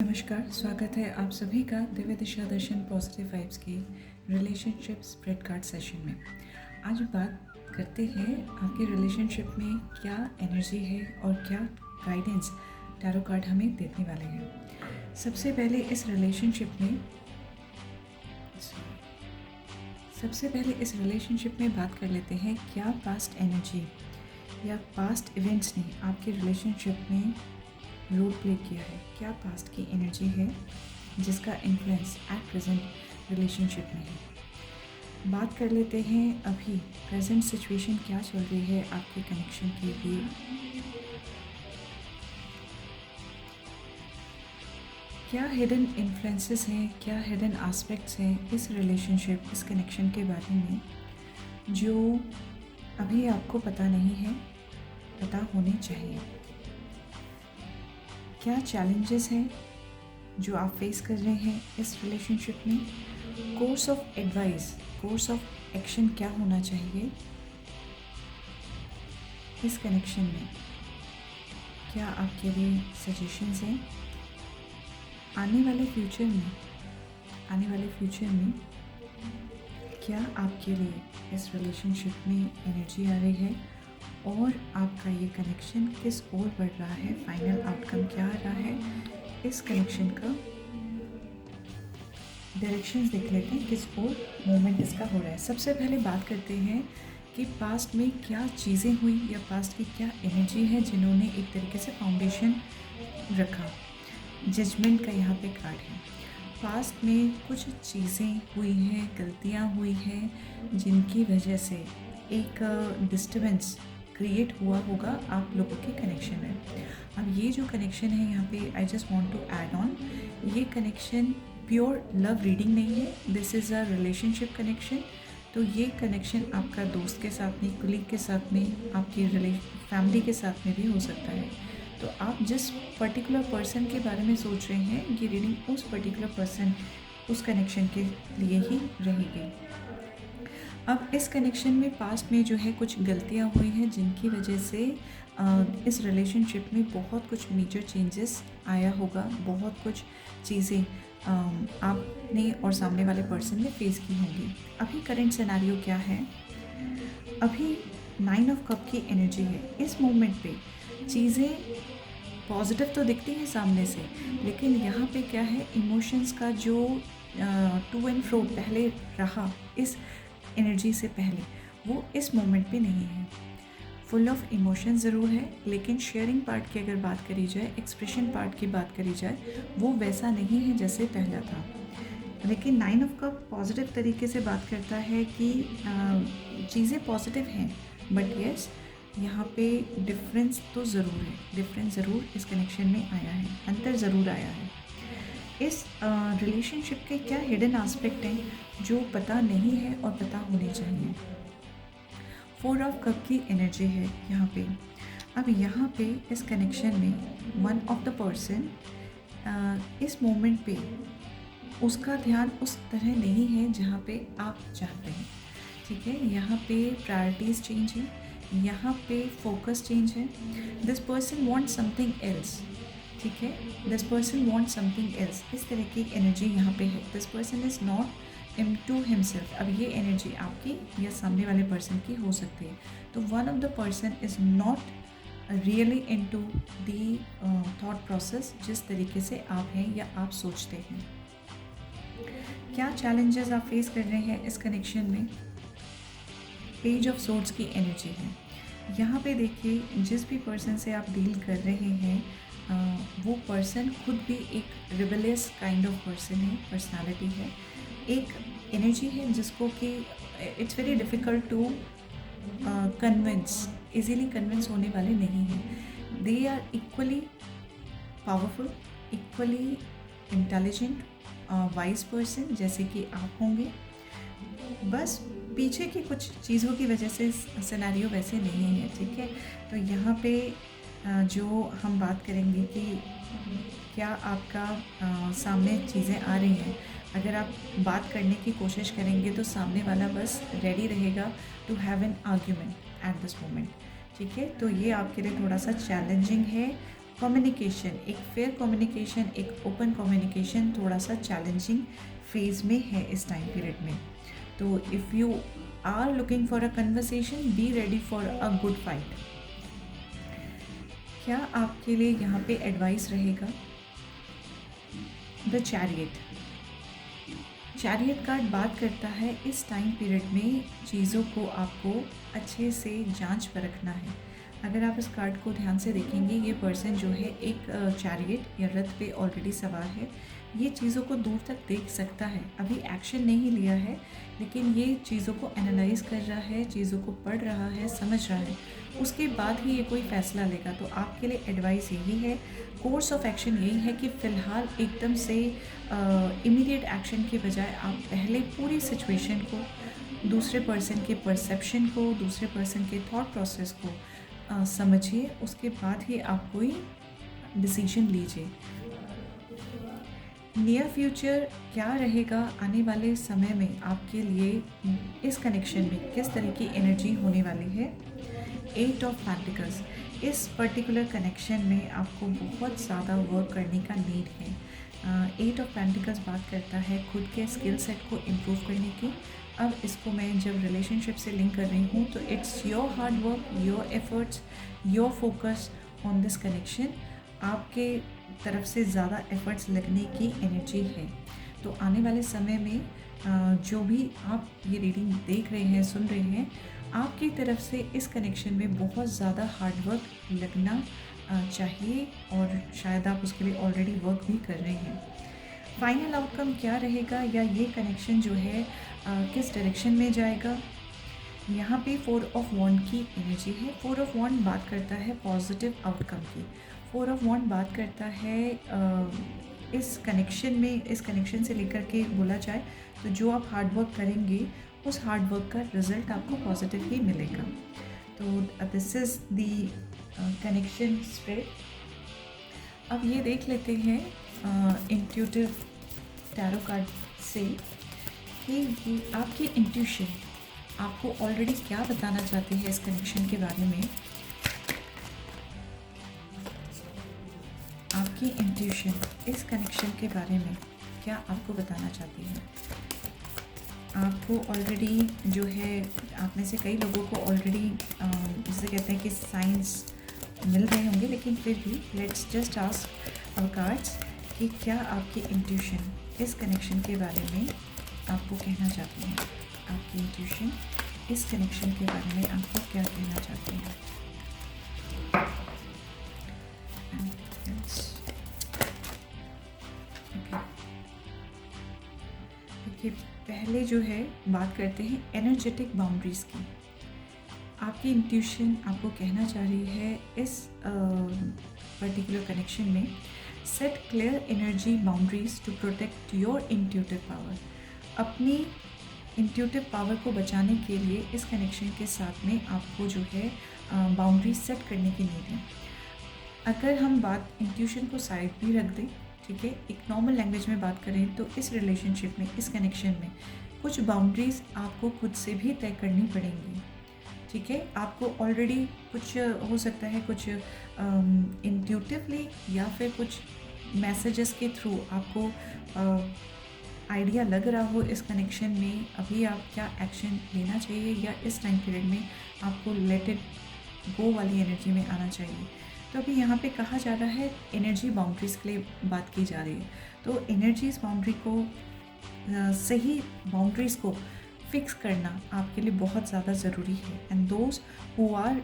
नमस्कार, स्वागत है आप सभी का दिव्य दिशा दर्शन पॉजिटिव वाइब्स की रिलेशनशिप स्प्रेड कार्ड सेशन में। आज बात करते हैं आपके रिलेशनशिप में क्या एनर्जी है और क्या गाइडेंस टैरो कार्ड हमें देने वाले हैं। सबसे पहले इस रिलेशनशिप में बात कर लेते हैं क्या पास्ट एनर्जी या पास्ट इवेंट्स ने आपके रिलेशनशिप में रोल प्ले किया है। क्या पास्ट की एनर्जी है जिसका इन्फ्लुएंस एट प्रेजेंट रिलेशनशिप में है। बात कर लेते हैं अभी प्रेजेंट सिचुएशन क्या चल रही है आपके कनेक्शन के लिए। क्या हिडन इन्फ्लुएंसेस हैं, क्या हिडन एस्पेक्ट्स हैं इस रिलेशनशिप, इस कनेक्शन के बारे में जो अभी आपको पता नहीं है, पता होने चाहिए। क्या चैलेंजेस हैं जो आप फेस कर रहे हैं इस रिलेशनशिप में। Course of advice, course of action क्या होना चाहिए इस कनेक्शन में। क्या आपके लिए सजेशंस हैं आने वाले फ्यूचर में क्या आपके लिए इस रिलेशनशिप में एनर्जी आ रही है और आपका ये कनेक्शन किस ओर बढ़ रहा है, फाइनल आउटकम क्या आ रहा है इस कनेक्शन का। डायरेक्शंस देख लेते हैं किस ओर मूवमेंट इसका हो रहा है। सबसे पहले बात करते हैं कि पास्ट में क्या चीज़ें हुई या पास्ट की क्या एनर्जी है जिन्होंने एक तरीके से फाउंडेशन रखा। जजमेंट का यहाँ पे कार्ड है। पास्ट में कुछ चीज़ें हुई हैं, गलतियाँ हुई हैं जिनकी वजह से एक डिस्टर्बेंस क्रिएट हुआ होगा आप लोगों के कनेक्शन में। अब ये जो कनेक्शन है यहाँ पे I just want to add on, ये कनेक्शन प्योर लव रीडिंग नहीं है, this is a relationship connection. तो ये कनेक्शन आपका दोस्त के साथ में, कुलीग के साथ में, आपकी फैमिली के साथ में भी हो सकता है। तो आप जिस पर्टिकुलर पर्सन के बारे में सोच रहे हैं, ये रीडिंग उस पर्टिकुलर पर्सन, उस कनेक्शन के लिए ही रहेगी। अब इस कनेक्शन में पास्ट में जो है कुछ गलतियां हुई हैं जिनकी वजह से इस रिलेशनशिप में बहुत कुछ मेजर चेंजेस आया होगा, बहुत कुछ चीज़ें आपने और सामने वाले पर्सन ने फेस की होंगी। अभी करंट सिनेरियो क्या है, अभी 9 ऑफ कप की एनर्जी है। इस मोमेंट पे चीज़ें पॉजिटिव तो दिखती हैं सामने से, लेकिन यहाँ पे क्या है, इमोशंस का जो टू एंड फ्रो पहले रहा इस एनर्जी से पहले, वो इस मोमेंट पे नहीं है। फुल ऑफ इमोशन ज़रूर है, लेकिन शेयरिंग पार्ट की अगर बात करी जाए, एक्सप्रेशन पार्ट की बात करी जाए, वो वैसा नहीं है जैसे पहला था। लेकिन 9 ऑफ कप पॉजिटिव तरीके से बात करता है कि चीज़ें पॉजिटिव हैं, बट येस यहाँ पे डिफरेंस तो ज़रूर है, डिफरेंस ज़रूर इस कनेक्शन में आया है, अंतर ज़रूर आया है। इस रिलेशनशिप के क्या हिडन एस्पेक्ट हैं जो पता नहीं है और पता होने चाहिए। 4 ऑफ कप की एनर्जी है यहाँ पे। अब यहाँ पे इस कनेक्शन में वन ऑफ द पर्सन इस मोमेंट पे उसका ध्यान उस तरह नहीं है जहाँ पे आप चाहते हैं, ठीक है। यहाँ पे प्रायोरिटीज़ चेंज है, यहाँ पे फोकस चेंज है। This person want something else, ठीक है, this person want something else, इस तरह की एनर्जी यहाँ पे है। This person is not into himself. अब ये एनर्जी आपकी या सामने वाले पर्सन की हो सकती है। तो one of the person is not really into the thought process जिस तरीके से आप हैं या आप सोचते हैं। क्या चैलेंजेस आप फेस कर रहे हैं इस कनेक्शन में। पेज ऑफ सोर्ड्स की एनर्जी है यहाँ पे। देखिए, जिस भी पर्सन से आप डील कर रहे हैं वो पर्सन खुद भी एक रिबेलियस काइंड ऑफ पर्सन है, पर्सनालिटी है, एक एनर्जी है जिसको कि it's very difficult to convince, easily convince होने वाले नहीं हैं। They are equally powerful, equally intelligent, wise person जैसे कि आप होंगे। बस पीछे की कुछ चीज़ों की वजह से सिनेरियो वैसे नहीं है, ठीक है। तो यहाँ पे जो हम बात करेंगे कि क्या आपका सामने चीज़ें आ रही हैं, अगर आप बात करने की कोशिश करेंगे तो सामने वाला बस रेडी रहेगा to have an argument at this moment, ठीक है। तो ये आपके लिए थोड़ा सा चैलेंजिंग है कम्युनिकेशन, एक फेयर कम्युनिकेशन, एक ओपन कम्युनिकेशन थोड़ा सा चैलेंजिंग फेज में है इस टाइम पीरियड में। तो if you are looking for a conversation, be ready for a good fight. क्या आपके लिए यहाँ पे एडवाइस रहेगा? The chariot. चैरियट कार्ड बात करता है इस टाइम पीरियड में चीज़ों को आपको अच्छे से जांच परखना है। अगर आप इस कार्ड को ध्यान से देखेंगे, ये पर्सन जो है एक चैरियट या रथ पे ऑलरेडी सवार है। ये चीज़ों को दूर तक देख सकता है, अभी एक्शन नहीं लिया है, लेकिन ये चीज़ों को एनालाइज कर रहा है, चीज़ों को पढ़ रहा है, समझ रहा है, उसके बाद ही ये कोई फ़ैसला लेगा। तो आपके लिए एडवाइस यही है, कोर्स ऑफ एक्शन यही है कि फ़िलहाल एकदम से इमीडिएट एक्शन के बजाय आप पहले पूरी सिचुएशन को, दूसरे पर्सन के परसेप्शन को, दूसरे पर्सन के थॉट प्रोसेस को समझिए, उसके बाद ही आप कोई डिसीजन लीजिए। नियर फ्यूचर क्या रहेगा, आने वाले समय में आपके लिए इस कनेक्शन में किस तरह की एनर्जी होने वाली है? 8 ऑफ पेंटिकल्स। इस पर्टिकुलर कनेक्शन में आपको बहुत ज़्यादा वर्क करने का नीड है। 8 ऑफ पेंटिकल्स बात करता है खुद के स्किल सेट को इम्प्रूव करने की। अब इसको मैं जब रिलेशनशिप से लिंक कर रही हूँ तो it's your hard work, your efforts, your focus on this connection. आपके तरफ से ज़्यादा एफर्ट्स लगने की एनर्जी है। तो आने वाले समय में जो भी आप ये रीडिंग देख रहे हैं, सुन रहे हैं, आपकी तरफ से इस कनेक्शन में बहुत ज़्यादा हार्ड वर्क लगना चाहिए और शायद आप उसके लिए ऑलरेडी वर्क भी कर रहे हैं। फाइनल आउटकम क्या रहेगा, या ये कनेक्शन जो है किस डायरेक्शन में जाएगा? यहाँ पे 4 ऑफ वॉन्ड की एनर्जी है। 4 ऑफ वॉन्ड बात करता है पॉजिटिव आउटकम की। 4 ऑफ वॉन्ड बात करता है इस कनेक्शन से लेकर के बोला जाए तो जो आप हार्ड वर्क करेंगे उस हार्ड वर्क का रिजल्ट आपको पॉजिटिव ही मिलेगा। तो this is the connection spread. अब ये देख लेते हैं इंट्यूटिव टैरो कार्ड से कि ये आपकी इंट्यूशन आपको ऑलरेडी क्या बताना चाहती है इस कनेक्शन के बारे में। आपकी इंट्यूशन इस कनेक्शन के बारे में क्या आपको बताना चाहती है? आपको ऑलरेडी जो है, आप में से कई लोगों को ऑलरेडी जिसे कहते हैं कि साइंस मिल रहे होंगे, लेकिन फिर भी let's just ask our cards कि क्या आपकी इंट्यूशन इस कनेक्शन के बारे में आपको कहना चाहती है। आपकी इंट्यूशन इस कनेक्शन के बारे में आपको क्या कहना चाहती है? देखिए, पहले जो है बात करते हैं एनर्जेटिक बाउंड्रीज़ की। आपकी इंट्यूशन आपको कहना चाह रही है इस पर्टिकुलर कनेक्शन में, set clear energy boundaries to protect your intuitive power. अपनी इंट्यूटिव पावर को बचाने के लिए इस कनेक्शन के साथ में आपको जो है बाउंड्री सेट करने की नीड है। अगर हम बात इंट्यूशन को साइड भी रख दें, ठीक है, एक नॉर्मल लैंग्वेज में बात करें, तो इस रिलेशनशिप में, इस कनेक्शन में कुछ बाउंड्रीज़ आपको खुद से भी तय करनी पड़ेंगी। ठीक है, आपको ऑलरेडी कुछ हो सकता है, कुछ इंट्यूटिवली या फिर कुछ मैसेजेस के थ्रू आपको आइडिया लग रहा हो इस कनेक्शन में अभी आप क्या एक्शन लेना चाहिए, या इस टाइम पीरियड में आपको लेट इट गो वाली एनर्जी में आना चाहिए। तो अभी यहाँ पे कहा जा रहा है एनर्जी बाउंड्रीज़ के लिए बात की जा रही है। तो एनर्जीज बाउंड्री को सही बाउंड्रीज़ को फिक्स करना आपके लिए बहुत ज़्यादा ज़रूरी है। And those who are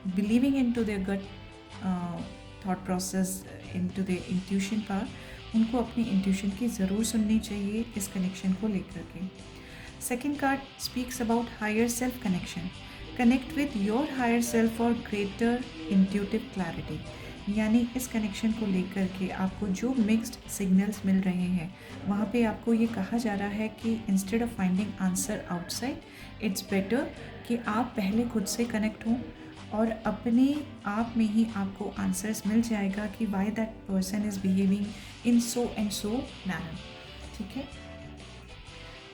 believing in to their gut thought process, in to their intuition power, उनको अपनी इंट्यूशन की ज़रूर सुननी चाहिए इस कनेक्शन को लेकर के। Second card speaks about higher self connection. Connect with your higher self for greater intuitive clarity. यानी इस कनेक्शन को लेकर के आपको जो मिक्स्ड सिग्नल्स मिल रहे हैं, वहाँ पे आपको ये कहा जा रहा है कि instead of finding answer outside, it's better कि आप पहले खुद से कनेक्ट हों और अपने आप में ही आपको आंसर्स मिल जाएगा कि why that person is behaving in so and so manner. ठीक है,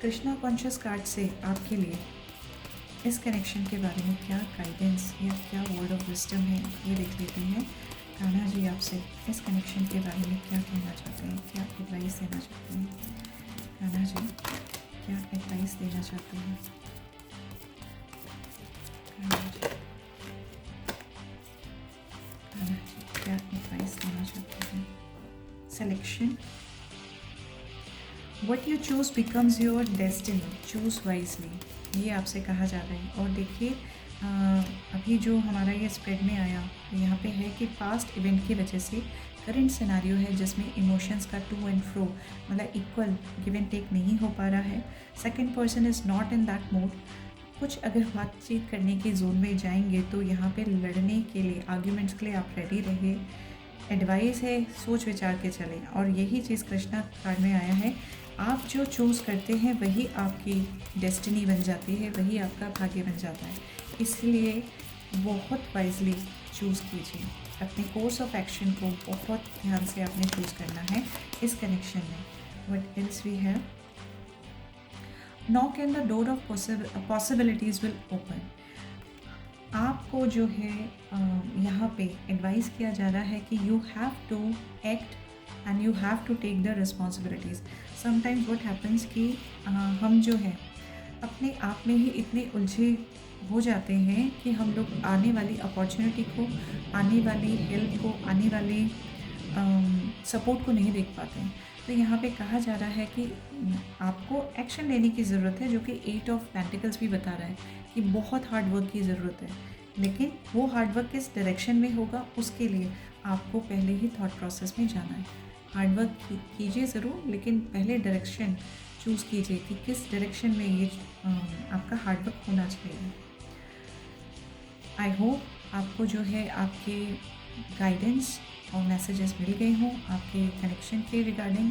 कृष्णा कॉन्शियस कार्ड से आपके लिए इस कनेक्शन के बारे में क्या गाइडेंस या क्या वर्ड ऑफ विजडम है, ये देख लेते हैं। राणा जी आपसे इस कनेक्शन के बारे में क्या कहना चाहते हैं, क्या एडवाइस देना चाहते हैं? राणा जी क्या एडवाइस देना चाहते हैं? राणा जी, राणा जी क्या एडवाइस देना चाहते हैं? Selection, what you choose becomes your destiny, choose wisely, ये आपसे कहा जा रहा है। और देखिए अभी जो हमारा ये स्प्रेड में आया यहाँ पे है कि पास्ट इवेंट की वजह से करंट सिनारियो है जिसमें इमोशंस का टू एंड फ्रो मतलब इक्वल गिव एंड टेक नहीं हो पा रहा है। Second person is not in that mode. कुछ अगर बातचीत करने की जोन में जाएंगे तो यहाँ पे लड़ने के लिए, आर्ग्यूमेंट्स के लिए आप रेडी रहिए। एडवाइस है सोच विचार के चलें, और यही चीज़ कृष्णा कार्ड में आया है। आप जो चूज़ करते हैं वही आपकी डेस्टिनी बन जाती है, वही आपका भाग्य बन जाता है। इसलिए बहुत वाइजली चूज़ कीजिए। अपने कोर्स ऑफ एक्शन को बहुत ध्यान से आपने चूज़ करना है इस कनेक्शन में। What else we have, knock and the door of possibilities will open. आपको जो है यहाँ पे एडवाइस किया जा रहा है कि you have to act and you have to take the responsibilities. Sometimes what happens कि हम जो है अपने आप में ही इतने उलझे हो जाते हैं कि हम लोग आने वाली अपॉर्चुनिटी को, आने वाली हेल्प को, आने वाली सपोर्ट को नहीं देख पाते हैं। तो यहाँ पे कहा जा रहा है कि आपको एक्शन लेने की ज़रूरत है, जो कि 8 ऑफ पेंटिकल्स भी बता रहा है कि बहुत हार्ड वर्क की ज़रूरत है। लेकिन वो हार्ड वर्क किस डायरेक्शन में होगा, उसके लिए आपको पहले ही थॉट प्रोसेस में जाना है। हार्ड वर्क कीजिए ज़रूर, लेकिन पहले डायरेक्शन चूज़ कीजिए कि किस डायरेक्शन में ये आपका हार्ड वर्क होना चाहिए। आई होप आपको जो है आपके गाइडेंस और मैसेजेस मिल गए हों आपके कनेक्शन के रिगार्डिंग।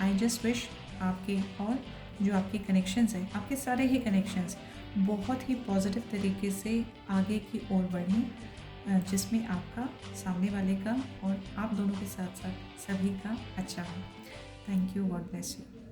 आई जस्ट विश आपके और जो आपके कनेक्शंस हैं, आपके सारे ही कनेक्शंस बहुत ही पॉजिटिव तरीके से आगे की ओर बढ़ें, जिसमें आपका, सामने वाले का और आप दोनों के साथ साथ सभी का अच्छा हो। Thank you, God bless you.